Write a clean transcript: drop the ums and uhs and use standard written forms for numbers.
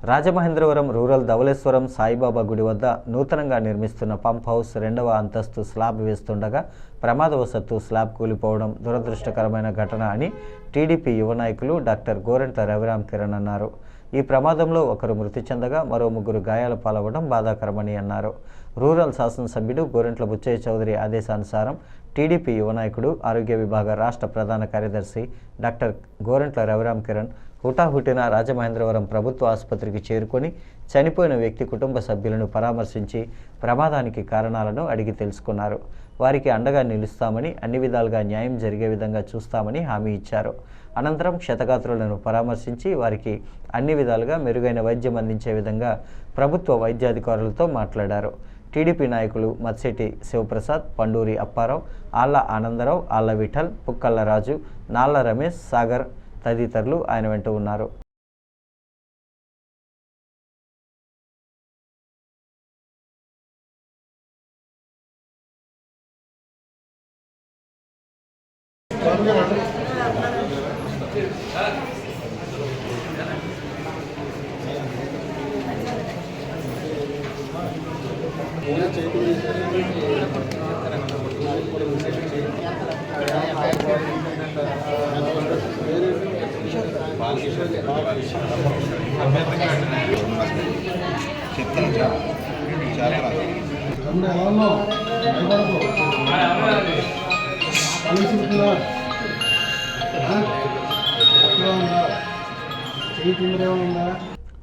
Rajamahendravaram rural Dhavaleswaram Saibaba గుడి వద్ద నూతనంగా నిర్మిస్తున్న పంప్ హౌస్ 2వ అంతస్తు స్లాబ్ వేస్తుండగా ప్రమాదవశాత్తు స్లాబ్ కూలిపోవడం దురదృష్టకరమైన ఘటన అని టీడీపీ యువ నాయకులు డాక్టర్ గోరెంట్ల రవిరామ్ కిరణ్ అన్నారు. ఈ ప్రమాదంలో ఒకరు మృతి చెందగా మరో 3 గాయాల పాలవడం బాధాకరమని అన్నారు. రూరల్ శాసనసభ్యుడు గోరెంట్ల బుచ్చయ్య చౌదరి ఆదేశానుసారం టీడీపీ యువ నాయకుడు ఆరోగ్య విభాగ రాష్ట్ర ప్రధాన కార్యదర్శి డాక్టర్ గోరెంట్ల రవిరామ్ కిరణ్ హుటాహుటిన రాజమహేంద్రవరం ప్రభుత్వ ఆసుపత్రికి చేరుకొని చనిపోయిన వ్యక్తి కుటుంబ సభ్యులను పరామర్శించి ప్రమాదానికి కారణాలను అడిగి తెలుసుకున్నారు. వారికి అండగా నిలుస్తామని, అన్ని విధాలుగా న్యాయం జరిగే విధంగా చూస్తామని హామీ ఇచ్చారు. అనంతరం క్షతగాత్రులను పరామర్శించి వారికి అన్ని విధాలుగా మెరుగైన వైద్యం అందించే విధంగా ప్రభుత్వ వైద్యాధికారులతో మాట్లాడారు. టీడీపీ నాయకులు మత్సెట్టి శివప్రసాద్, పండూరి అప్పారావు, ఆళ్ల ఆనందరావు, ఆళ్ల విఠల్, పుక్కల్ల రాజు, నాళ్ల రమేష్, సాగర్ తదితరులు ఆయన వెంట ఉన్నారు. చెయ్యి తిందరేమో ఉందా?